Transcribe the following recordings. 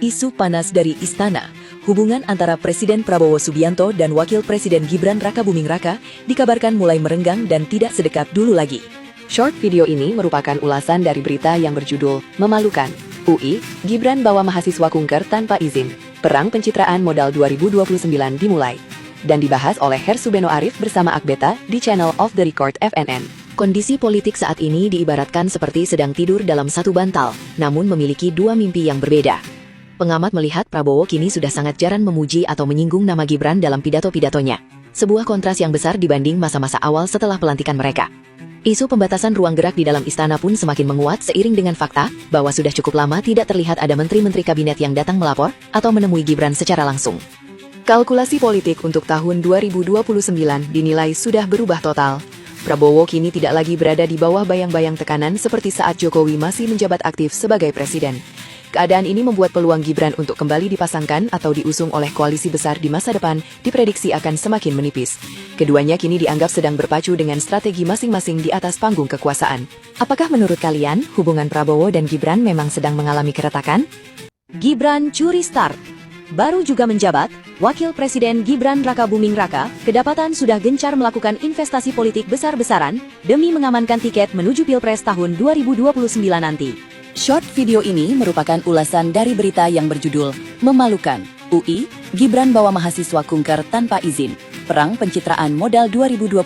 Isu panas dari Istana, hubungan antara Presiden Prabowo Subianto dan Wakil Presiden Gibran Rakabuming Raka dikabarkan mulai merenggang dan tidak sedekat dulu lagi. Short video ini merupakan ulasan dari berita yang berjudul Memalukan. UI, Gibran bawa mahasiswa kunker tanpa izin. Perang pencitraan modal 2029 dimulai. Dan dibahas oleh Hersubeno Arif bersama Akbeta di channel Off the Record FNN. Kondisi politik saat ini diibaratkan seperti sedang tidur dalam satu bantal, namun memiliki dua mimpi yang berbeda. Pengamat melihat Prabowo kini sudah sangat jarang memuji atau menyinggung nama Gibran dalam pidato-pidatonya. Sebuah kontras yang besar dibanding masa-masa awal setelah pelantikan mereka. Isu pembatasan ruang gerak di dalam istana pun semakin menguat seiring dengan fakta bahwa sudah cukup lama tidak terlihat ada menteri-menteri kabinet yang datang melapor atau menemui Gibran secara langsung. Kalkulasi politik untuk tahun 2029 dinilai sudah berubah total. Prabowo kini tidak lagi berada di bawah bayang-bayang tekanan seperti saat Jokowi masih menjabat aktif sebagai presiden. Keadaan ini membuat peluang Gibran untuk kembali dipasangkan atau diusung oleh koalisi besar di masa depan diprediksi akan semakin menipis. Keduanya kini dianggap sedang berpacu dengan strategi masing-masing di atas panggung kekuasaan. Apakah menurut kalian hubungan Prabowo dan Gibran memang sedang mengalami keretakan? Gibran curi start. Baru juga menjabat, Wakil Presiden Gibran Rakabuming Raka kedapatan sudah gencar melakukan investasi politik besar-besaran demi mengamankan tiket menuju Pilpres tahun 2029 nanti. Short video ini merupakan ulasan dari berita yang berjudul Memalukan. UI, Gibran bawa mahasiswa kunker tanpa izin. Perang pencitraan modal 2029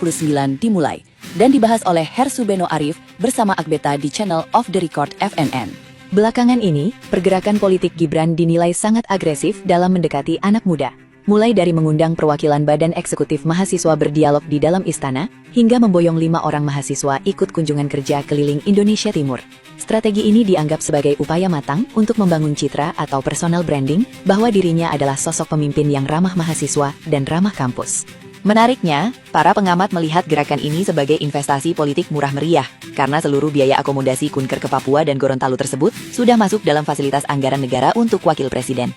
dimulai. Dan dibahas oleh Hersubeno Arif bersama Akbeta di channel Off the Record FNN. Belakangan ini, pergerakan politik Gibran dinilai sangat agresif dalam mendekati anak muda. Mulai dari mengundang perwakilan Badan Eksekutif Mahasiswa berdialog di dalam istana, hingga memboyong 5 orang mahasiswa ikut kunjungan kerja keliling Indonesia Timur. Strategi ini dianggap sebagai upaya matang untuk membangun citra atau personal branding bahwa dirinya adalah sosok pemimpin yang ramah mahasiswa dan ramah kampus. Menariknya, para pengamat melihat gerakan ini sebagai investasi politik murah meriah, karena seluruh biaya akomodasi kunker ke Papua dan Gorontalo tersebut sudah masuk dalam fasilitas anggaran negara untuk wakil presiden.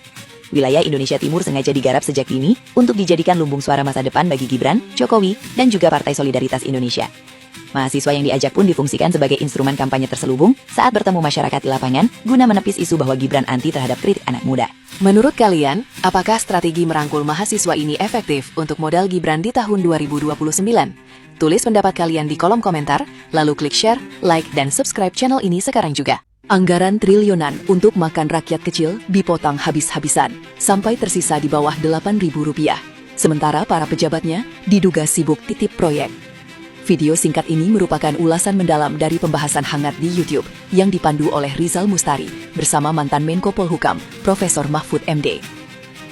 Wilayah Indonesia Timur sengaja digarap sejak dini untuk dijadikan lumbung suara masa depan bagi Gibran, Jokowi, dan juga Partai Solidaritas Indonesia. Mahasiswa yang diajak pun difungsikan sebagai instrumen kampanye terselubung saat bertemu masyarakat di lapangan guna menepis isu bahwa Gibran anti terhadap kritik anak muda. Menurut kalian, apakah strategi merangkul mahasiswa ini efektif untuk modal Gibran di tahun 2029? Tulis pendapat kalian di kolom komentar, lalu klik share, like, dan subscribe channel ini sekarang juga. Anggaran triliunan untuk makan rakyat kecil dipotong habis-habisan, sampai tersisa di bawah Rp8.000. Sementara para pejabatnya diduga sibuk titip proyek. Video singkat ini merupakan ulasan mendalam dari pembahasan hangat di YouTube yang dipandu oleh Rizal Mustari bersama mantan Menko Polhukam, Profesor Mahfud MD.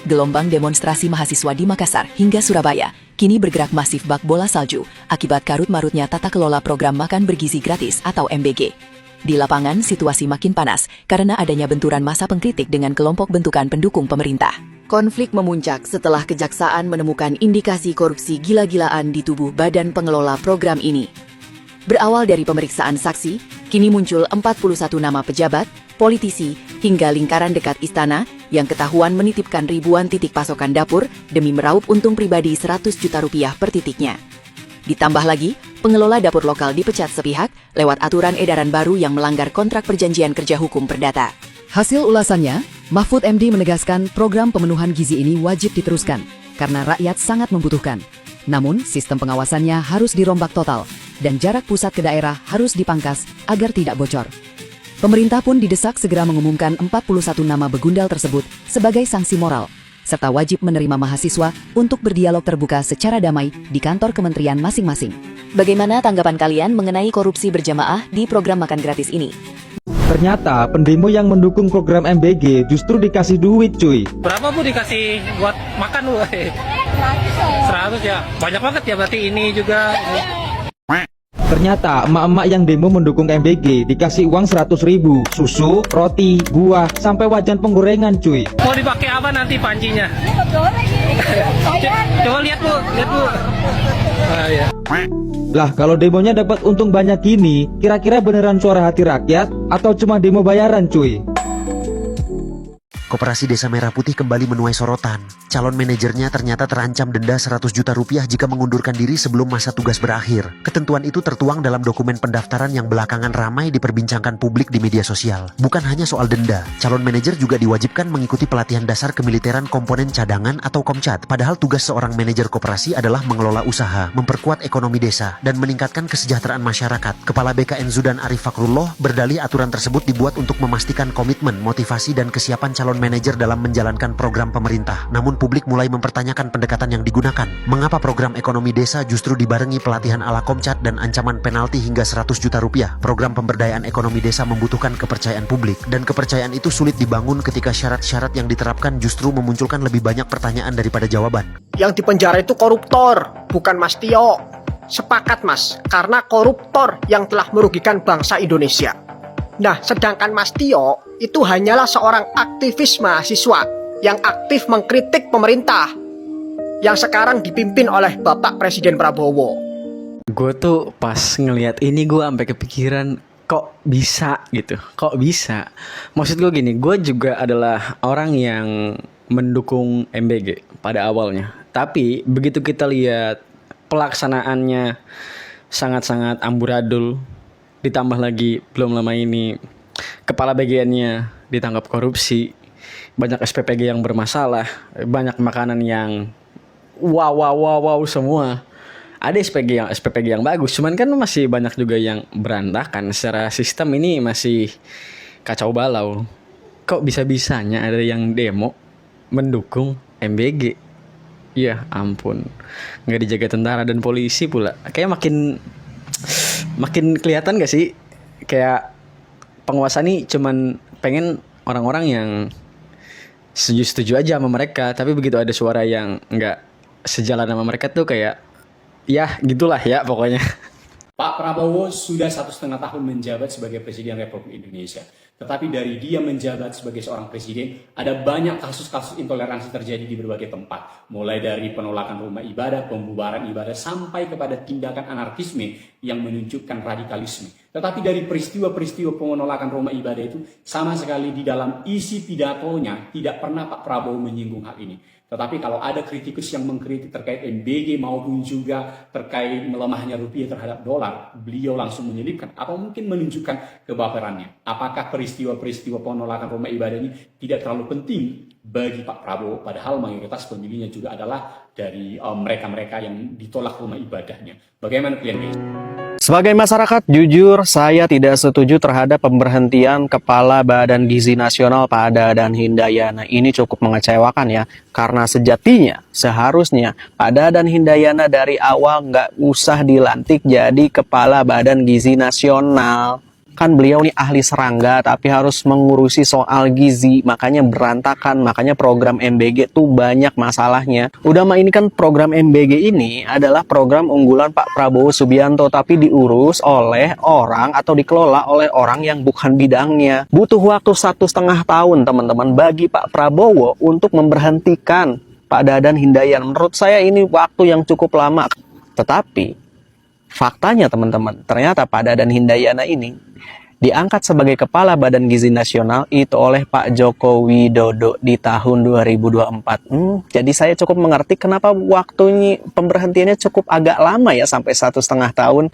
Gelombang demonstrasi mahasiswa di Makassar hingga Surabaya kini bergerak masif bak bola salju akibat karut-marutnya tata kelola program makan bergizi gratis atau MBG. Di lapangan, situasi makin panas karena adanya benturan massa pengkritik dengan kelompok bentukan pendukung pemerintah. Konflik memuncak setelah kejaksaan menemukan indikasi korupsi gila-gilaan di tubuh badan pengelola program ini. Berawal dari pemeriksaan saksi, kini muncul 41 nama pejabat, politisi, hingga lingkaran dekat istana yang ketahuan menitipkan ribuan titik pasokan dapur demi meraup untung pribadi Rp100 juta per titiknya. Ditambah lagi, pengelola dapur lokal dipecat sepihak lewat aturan edaran baru yang melanggar kontrak perjanjian kerja hukum perdata. Hasil ulasannya, Mahfud MD menegaskan program pemenuhan gizi ini wajib diteruskan karena rakyat sangat membutuhkan. Namun, sistem pengawasannya harus dirombak total dan jarak pusat ke daerah harus dipangkas agar tidak bocor. Pemerintah pun didesak segera mengumumkan 41 nama begundal tersebut sebagai sanksi moral, serta wajib menerima mahasiswa untuk berdialog terbuka secara damai di kantor kementerian masing-masing. Bagaimana tanggapan kalian mengenai korupsi berjamaah di program makan gratis ini? Ternyata pendemo yang mendukung program MBG justru dikasih duit cuy. Berapa Bu dikasih buat makan lu? 100 ya? Banyak banget ya berarti ini juga. Ternyata emak-emak yang demo mendukung MBG dikasih uang 100.000, susu, roti, buah, sampai wajan penggorengan cuy. Mau dipakai apa nanti pancinya? Coba lihat Bu, lihat Bu. Ya. Lah kalau demonya dapat untung banyak gini, kira-kira beneran suara hati rakyat atau cuma demo bayaran cuy? Koperasi Desa Merah Putih kembali menuai sorotan. Calon manajernya ternyata terancam denda 100 juta rupiah jika mengundurkan diri sebelum masa tugas berakhir. Ketentuan itu tertuang dalam dokumen pendaftaran yang belakangan ramai diperbincangkan publik di media sosial. Bukan hanya soal denda, calon manajer juga diwajibkan mengikuti pelatihan dasar kemiliteran komponen cadangan atau Komcat. Padahal tugas seorang manajer koperasi adalah mengelola usaha, memperkuat ekonomi desa, dan meningkatkan kesejahteraan masyarakat. Kepala BKN Zudan Arif Fakrullah berdalih aturan tersebut dibuat untuk memastikan komitmen, motivasi, dan kesiapan calon manajer dalam menjalankan program pemerintah. Namun publik mulai mempertanyakan pendekatan yang digunakan. Mengapa program ekonomi desa justru dibarengi pelatihan ala Komcat dan ancaman penalti hingga 100 juta rupiah? Program pemberdayaan ekonomi desa membutuhkan kepercayaan publik, dan kepercayaan itu sulit dibangun ketika syarat-syarat yang diterapkan justru memunculkan lebih banyak pertanyaan daripada jawaban. Yang dipenjara itu koruptor, bukan Mas Tio. Sepakat Mas, karena koruptor yang telah merugikan bangsa Indonesia. Nah, sedangkan Mas Tio itu hanyalah seorang aktivis mahasiswa yang aktif mengkritik pemerintah yang sekarang dipimpin oleh Bapak Presiden Prabowo. Gue tuh pas ngelihat ini gue sampai kepikiran kok bisa gitu, kok bisa. Maksud gue gini, gue juga adalah orang yang mendukung MBG pada awalnya. Tapi begitu kita lihat pelaksanaannya sangat-sangat amburadul, ditambah lagi belum lama ini kepala bagiannya ditangkap korupsi, banyak SPPG yang bermasalah, banyak makanan yang wow semua. Ada SPPG yang bagus, cuman kan masih banyak juga yang berantakan. Secara sistem ini masih kacau balau. Kok bisa-bisanya ada yang demo mendukung MBG? Ya ampun, nggak dijaga tentara dan polisi pula. Kayak makin kelihatan gak sih? Kayak penguasa nih cuman pengen orang-orang yang setuju aja sama mereka. Tapi begitu ada suara yang nggak sejalan sama mereka tuh kayak ya gitulah ya pokoknya. Pak Prabowo sudah 1,5 tahun menjabat sebagai Presiden Republik Indonesia. Tetapi dari dia menjabat sebagai seorang presiden, ada banyak kasus-kasus intoleransi terjadi di berbagai tempat. Mulai dari penolakan rumah ibadah, pembubaran ibadah, sampai kepada tindakan anarkisme yang menunjukkan radikalisme. Tetapi dari peristiwa-peristiwa penolakan rumah ibadah itu, sama sekali di dalam isi pidatonya tidak pernah Pak Prabowo menyinggung hal ini. Tetapi kalau ada kritikus yang mengkritik terkait MBG maupun juga terkait melemahnya rupiah terhadap dolar, beliau langsung menyelipkan atau mungkin menunjukkan kebaperannya. Apakah peristiwa-peristiwa penolakan rumah ibadah ini tidak terlalu penting bagi Pak Prabowo, padahal mayoritas pemilihnya juga adalah dari mereka-mereka yang ditolak rumah ibadahnya. Bagaimana kalian guys? Sebagai masyarakat, jujur saya tidak setuju terhadap pemberhentian Kepala Badan Gizi Nasional Pak Dadan Hindayana. Ini cukup mengecewakan ya, karena sejatinya seharusnya Pak Dadan Hindayana dari awal nggak usah dilantik jadi Kepala Badan Gizi Nasional. Kan beliau nih ahli serangga tapi harus mengurusi soal gizi, makanya berantakan, makanya program MBG tuh banyak masalahnya. Udah mah ini kan program MBG ini adalah program unggulan Pak Prabowo Subianto tapi diurus oleh orang atau dikelola oleh orang yang bukan bidangnya. Butuh waktu 1,5 tahun teman-teman bagi Pak Prabowo untuk memberhentikan Pak Dadan Hindayana. Menurut saya ini waktu yang cukup lama. Tetapi faktanya teman-teman, ternyata Pak Dadan Hindayana ini diangkat sebagai Kepala Badan Gizi Nasional itu oleh Pak Joko Widodo di tahun 2024. Jadi saya cukup mengerti kenapa waktunya pemberhentiannya cukup agak lama ya, sampai 1,5 tahun.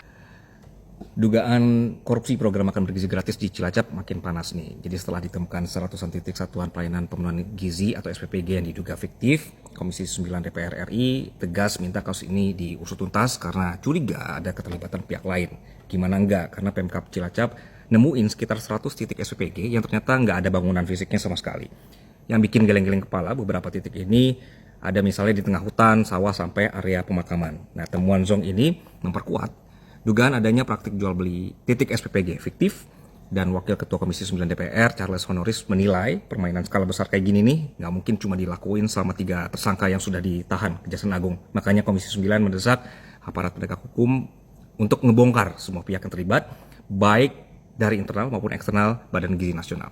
Dugaan korupsi program makan bergizi gratis di Cilacap makin panas nih. Jadi setelah ditemukan seratusan titik satuan pelayanan pemenuhan gizi atau SPPG yang diduga fiktif, Komisi 9 DPR RI tegas minta kasus ini diusut tuntas karena curiga ada keterlibatan pihak lain. Gimana enggak? Karena Pemkab Cilacap nemuin sekitar 100 titik SPPG yang ternyata nggak ada bangunan fisiknya sama sekali. Yang bikin geleng-geleng kepala, beberapa titik ini ada misalnya di tengah hutan, sawah, sampai area pemakaman. Nah, temuan Zong ini memperkuat dugaan adanya praktik jual beli titik SPPG fiktif, dan Wakil Ketua Komisi 9 DPR Charles Honoris menilai permainan skala besar kayak gini nih nggak mungkin cuma dilakuin selama 3 tersangka yang sudah ditahan Kejaksaan Agung. Makanya Komisi 9 mendesak aparat penegak hukum untuk ngebongkar semua pihak yang terlibat, baik dari internal maupun eksternal Badan Gizi Nasional.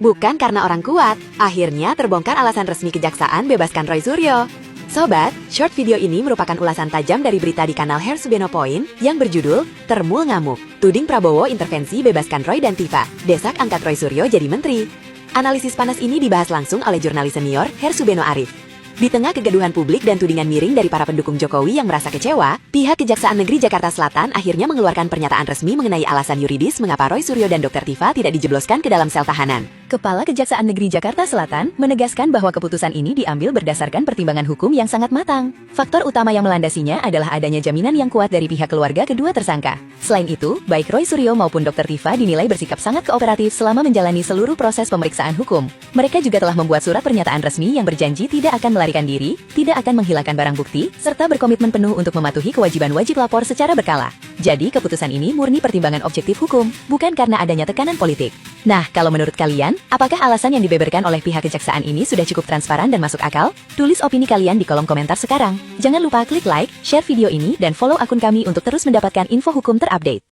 Bukan karena orang kuat, akhirnya terbongkar alasan resmi Kejaksaan bebaskan Roy Suryo. Sobat, short video ini merupakan ulasan tajam dari berita di kanal Hersubeno Point yang berjudul Termul Ngamuk. Tuding Prabowo intervensi bebaskan Roy dan Tifa. Desak angkat Roy Suryo jadi menteri. Analisis panas ini dibahas langsung oleh jurnalis senior Hersubeno Arif. Di tengah kegaduhan publik dan tudingan miring dari para pendukung Jokowi yang merasa kecewa, pihak Kejaksaan Negeri Jakarta Selatan akhirnya mengeluarkan pernyataan resmi mengenai alasan yuridis mengapa Roy Suryo dan Dr. Tifa tidak dijebloskan ke dalam sel tahanan. Kepala Kejaksaan Negeri Jakarta Selatan menegaskan bahwa keputusan ini diambil berdasarkan pertimbangan hukum yang sangat matang. Faktor utama yang melandasinya adalah adanya jaminan yang kuat dari pihak keluarga kedua tersangka. Selain itu, baik Roy Suryo maupun Dr. Tifa dinilai bersikap sangat kooperatif selama menjalani seluruh proses pemeriksaan hukum. Mereka juga telah membuat surat pernyataan resmi yang berjanji tidak akan melarikan diri, tidak akan menghilangkan barang bukti, serta berkomitmen penuh untuk mematuhi kewajiban wajib lapor secara berkala. Jadi, keputusan ini murni pertimbangan objektif hukum, bukan karena adanya tekanan politik. Nah, kalau menurut kalian, apakah alasan yang dibeberkan oleh pihak kejaksaan ini sudah cukup transparan dan masuk akal? Tulis opini kalian di kolom komentar sekarang. Jangan lupa klik like, share video ini, dan follow akun kami untuk terus mendapatkan info hukum terupdate.